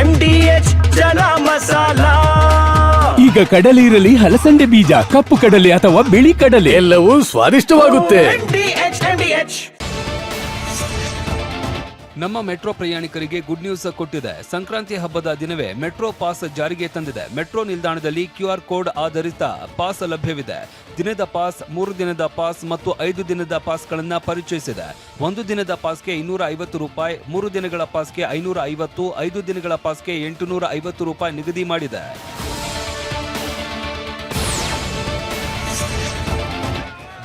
MDH ಚನ masala. ಈಗ ಕಡಲೆ ಇರಲಿ, ಹಲಸಂಡೆ ಬೀಜ, ಕಪ್ಪು ಕಡಲೆ ಅಥವಾ ಬಿಳಿ ಕಡಲೆ, ಎಲ್ಲವೂ ಸ್ವಾದಿಷ್ಟವಾಗುತ್ತೆ. MDH. ನಮ್ಮ ಮೆಟ್ರೋ ಪ್ರಯಾಣಿಕರಿಗೆ ಗುಡ್ ನ್ಯೂಸ್ ಕೊಟ್ಟಿದೆ. ಸಂಕ್ರಾಂತಿ ಹಬ್ಬದ ದಿನವೇ ಮೆಟ್ರೋ ಪಾಸ್ ಜಾರಿಗೆ ತಂದಿದೆ. ಮೆಟ್ರೋ ನಿಲ್ದಾಣದಲ್ಲಿ QR ಕೋಡ್ ಆಧಾರಿತ ಪಾಸ್ ಲಭ್ಯವಿದೆ. ದಿನದ ಪಾಸ್, 3 ದಿನದ ಪಾಸ್ ಮತ್ತು 5 ದಿನದ ಪಾಸ್ಗಳನ್ನ ಪರಿಚಯಿಸಿದೆ. 1 ದಿನದ ಪಾಸ್ಗೆ 250 ರೂಪಾಯಿ, 3 ದಿನಗಳ ಪಾಸ್ಗೆ 550, 5 ದಿನಗಳ ಪಾಸ್ಗೆ 850 ರೂಪಾಯಿ ನಿಗದಿ ಮಾಡಿದೆ.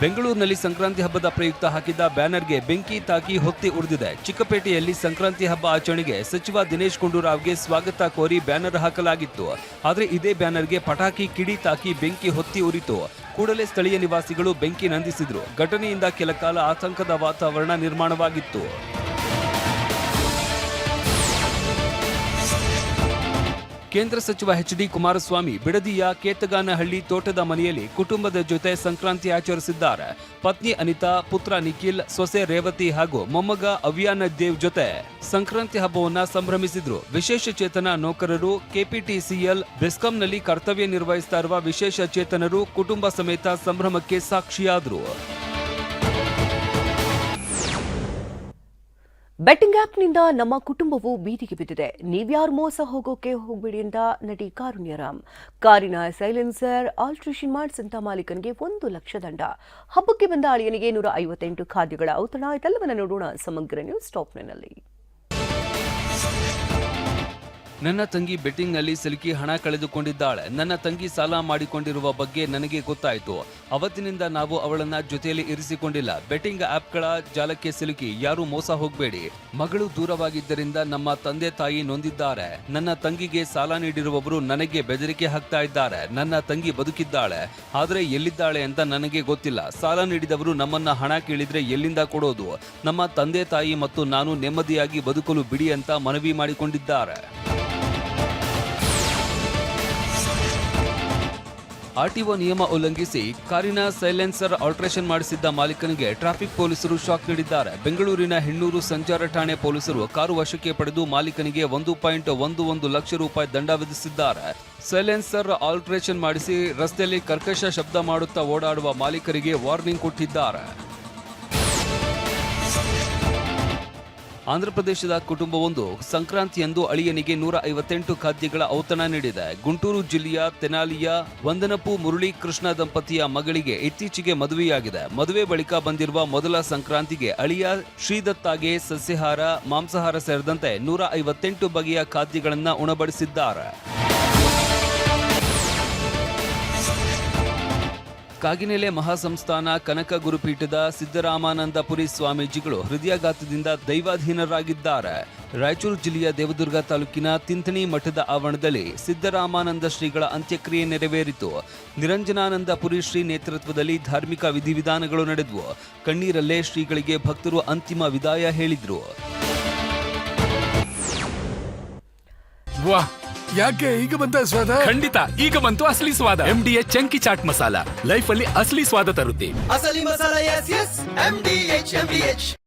ಬೆಂಗಳೂರಿನಲ್ಲಿ ಸಂಕ್ರಾಂತಿ ಹಬ್ಬದ ಪ್ರಯುಕ್ತ ಹಾಕಿದ್ದ ಬ್ಯಾನರ್ಗೆ ಬೆಂಕಿ ತಾಕಿ ಹೊತ್ತಿ ಉರಿದಿದೆ. ಚಿಕ್ಕಪೇಟೆಯಲ್ಲಿ ಸಂಕ್ರಾಂತಿ ಹಬ್ಬ ಆಚರಣೆಗೆ ಸಚಿವ ದಿನೇಶ್ ಗುಂಡೂರಾವ್ಗೆ ಸ್ವಾಗತ ಕೋರಿ ಬ್ಯಾನರ್ ಹಾಕಲಾಗಿತ್ತು. ಆದರೆ ಇದೇ ಬ್ಯಾನರ್ಗೆ ಪಟಾಕಿ ಕಿಡಿ ತಾಕಿ ಬೆಂಕಿ ಹೊತ್ತಿ ಉರಿತು. ಕೂಡಲೇ ಸ್ಥಳೀಯ ನಿವಾಸಿಗಳು ಬೆಂಕಿ ನಂದಿಸಿದ್ರು. ಘಟನೆಯಿಂದ ಕೆಲ ಕಾಲ ಆತಂಕದ ವಾತಾವರಣ ನಿರ್ಮಾಣವಾಗಿತ್ತು. ಕೇಂದ್ರ ಸಚಿವ HD ಕುಮಾರಸ್ವಾಮಿ ಬಿಡದಿಯ ಕೇತಗಾನಹಳ್ಳಿ ತೋಟದ ಮನೆಯಲ್ಲಿ ಕುಟುಂಬದ ಜೊತೆ ಸಂಕ್ರಾಂತಿ ಆಚರಿಸಿದ್ದಾರೆ. ಪತ್ನಿ ಅನಿತಾ, ಪುತ್ರ ನಿಖಿಲ್, ಸೊಸೆ ರೇವತಿ ಹಾಗೂ ಮೊಮ್ಮಗ ಅವ್ಯಾನ ದೇವ್ ಜೊತೆ ಸಂಕ್ರಾಂತಿ ಹಬ್ಬವನ್ನ ಸಂಭ್ರಮಿಸಿದ್ರು. ವಿಶೇಷ ಚೇತನ ನೌಕರರು, KPTCL, ಬೆಸ್ಕಾಂನಲ್ಲಿ ಕರ್ತವ್ಯ ನಿರ್ವಹಿಸ್ತಾ ಇರುವ ವಿಶೇಷ ಚೇತನರು ಕುಟುಂಬ ಸಮೇತ ಸಂಭ್ರಮಕ್ಕೆ ಸಾಕ್ಷಿಯಾದ್ರು. ಬೆಟ್ಟಿಂಗ್ ಆಪ್ನಿಂದ ನಮ್ಮ ಕುಟುಂಬವು ಬೀದಿಗೆ ಬಿದ್ದಿದೆ. ನೀವ್ಯಾರು ಮೋಸ ಹೋಗೋಕೆ ಹೋಗ್ಬೇಡಿ ಅಂತ ನಟಿ ಕಾರುಣ್ಯರಾಮ್. ಕಾರಿನ ಸೈಲೆನ್ಸರ್ ಆಲ್ಟ್ರೇಷನ್ ಮಾಡಿಸಿದಂತ ಮಾಲೀಕನಿಗೆ 1 ಲಕ್ಷ ದಂಡ. ಹಬ್ಬಕ್ಕೆ ಬಂದ ಅಳಿಯನಿಗೆ 158 ಖಾದ್ಯಗಳ ಔತಣ. ಇದೆಲ್ಲವನ್ನ ನೋಡೋಣ ಸಮಗ್ರ ನ್ಯೂಸ್ ಟಾಪ್ನಲ್ಲಿ. ನನ್ನ ತಂಗಿ ಬೆಟ್ಟಿಂಗ್ನಲ್ಲಿ ಸಿಲುಕಿ ಹಣ ಕಳೆದುಕೊಂಡಿದ್ದಾಳೆ. ನನ್ನ ತಂಗಿ ಸಾಲ ಮಾಡಿಕೊಂಡಿರುವ ಬಗ್ಗೆ ನನಗೆ ಗೊತ್ತಾಯಿತು. ಅವತ್ತಿನಿಂದ ನಾವು ಅವಳನ್ನ ಜೊತೆಯಲ್ಲಿ ಇರಿಸಿಕೊಂಡಿಲ್ಲ. ಬೆಟ್ಟಿಂಗ್ ಆಪ್ಗಳ ಜಾಲಕ್ಕೆ ಸಿಲುಕಿ ಯಾರು ಮೋಸ ಹೋಗಬೇಡಿ. ಮಗಳು ದೂರವಾಗಿದ್ದರಿಂದ ನಮ್ಮ ತಂದೆ ತಾಯಿ ನೊಂದಿದ್ದಾರೆ. ನನ್ನ ತಂಗಿಗೆ ಸಾಲ ನೀಡಿರುವವರು ನನಗೆ ಬೆದರಿಕೆ ಹಾಕ್ತಾ ಇದ್ದಾರೆ. ನನ್ನ ತಂಗಿ ಬದುಕಿದ್ದಾಳೆ, ಆದರೆ ಎಲ್ಲಿದ್ದಾಳೆ ಅಂತ ನನಗೆ ಗೊತ್ತಿಲ್ಲ. ಸಾಲ ನೀಡಿದವರು ನಮ್ಮನ್ನ ಹಣ ಕೇಳಿದ್ರೆ ಎಲ್ಲಿಂದ ಕೊಡೋದು? ನಮ್ಮ ತಂದೆ ತಾಯಿ ಮತ್ತು ನಾನು ನೆಮ್ಮದಿಯಾಗಿ ಬದುಕಲು ಬಿಡಿ ಅಂತ ಮನವಿ ಮಾಡಿಕೊಂಡಿದ್ದಾರೆ. RTO ನಿಯಮ ಉಲ್ಲಂಘಿಸಿ ಕಾರಿನ ಸೈಲೆನ್ಸರ್ ಆಲ್ಟ್ರೇಷನ್ ಮಾಡಿಸಿದ್ದ ಮಾಲೀಕನಿಗೆ ಟ್ರಾಫಿಕ್ ಪೊಲೀಸರು ಶಾಕ್ ನೀಡಿದ್ದಾರೆ. ಬೆಂಗಳೂರಿನ ಹೆಣ್ಣೂರು ಸಂಚಾರ ಠಾಣೆ ಪೊಲೀಸರು ಕಾರು ವಶಕ್ಕೆ ಪಡೆದು ಮಾಲೀಕನಿಗೆ 1.11 ಲಕ್ಷ ರೂಪಾಯಿ ದಂಡ ವಿಧಿಸಿದ್ದಾರೆ. ಸೈಲೆನ್ಸರ್ ಆಲ್ಟ್ರೇಷನ್ ಮಾಡಿಸಿ ರಸ್ತೆಯಲ್ಲಿ ಕರ್ಕಶ ಶಬ್ದ ಮಾಡುತ್ತಾ ಓಡಾಡುವ ಮಾಲೀಕರಿಗೆ ವಾರ್ನಿಂಗ್ ಕೊಟ್ಟಿದ್ದಾರೆ. ಆಂಧ್ರಪ್ರದೇಶದ ಕುಟುಂಬವೊಂದು ಸಂಕ್ರಾಂತಿಯಂದು ಅಳಿಯನಿಗೆ 158 ಖಾದ್ಯಗಳ ಔತಣ ನೀಡಿದೆ. ಗುಂಟೂರು ಜಿಲ್ಲೆಯ ತೆನಾಲಿಯ ವಂದನಪು ಮುರಳಿ ಕೃಷ್ಣ ದಂಪತಿಯ ಮಗಳಿಗೆ ಇತ್ತೀಚೆಗೆ ಮದುವೆಯಾಗಿದೆ. ಮದುವೆ ಬಳಿಕ ಬಂದಿರುವ ಮೊದಲ ಸಂಕ್ರಾಂತಿಗೆ ಅಳಿಯ ಶ್ರೀದತ್ತಾಗೆ ಸಸ್ಯಾಹಾರ, ಮಾಂಸಾಹಾರ ಸೇರಿದಂತೆ 158 ಬಗೆಯ ಖಾದ್ಯಗಳನ್ನು ಉಣಬಡಿಸಿದ್ದಾರೆ. ಕಾಗಿನೆಲೆ ಮಹಾಸಂಸ್ಥಾನ ಕನಕ ಗುರುಪೀಠದ ಸಿದ್ದರಾಮಾನಂದಪುರಿ ಸ್ವಾಮೀಜಿಗಳು ಹೃದಯಾಘಾತದಿಂದ ದೈವಾಧೀನರಾಗಿದ್ದಾರೆ. ರಾಯಚೂರು ಜಿಲ್ಲೆಯ ದೇವದುರ್ಗ ತಾಲೂಕಿನ ತಿಂಥಣಿ ಮಠದ ಆವರಣದಲ್ಲಿ ಸಿದ್ದರಾಮಾನಂದ ಶ್ರೀಗಳ ಅಂತ್ಯಕ್ರಿಯೆ ನೆರವೇರಿತು. ನಿರಂಜನಾನಂದಪುರಿ ಶ್ರೀ ನೇತೃತ್ವದಲ್ಲಿ ಧಾರ್ಮಿಕ ವಿಧಿವಿಧಾನಗಳು ನಡೆದವು. ಕಣ್ಣೀರಲ್ಲೇ ಶ್ರೀಗಳಿಗೆ ಭಕ್ತರು ಅಂತಿಮ ವಿದಾಯ ಹೇಳಿದ್ರು. ಯಾಕೆ ಈಗ ಬಂತ ಸ್ವಾದ? ಖಂಡಿತ ಈಗ ಬಂತು ಅಸಲಿ ಸ್ವಾದ. MDH chunky chaat masala life ಅಲ್ಲಿ ಅಸಲಿ ಸ್ವಾದ ತರುತ್ತೆ. ಅಸಲಿ ಮಸಾಲ, yes, MDH.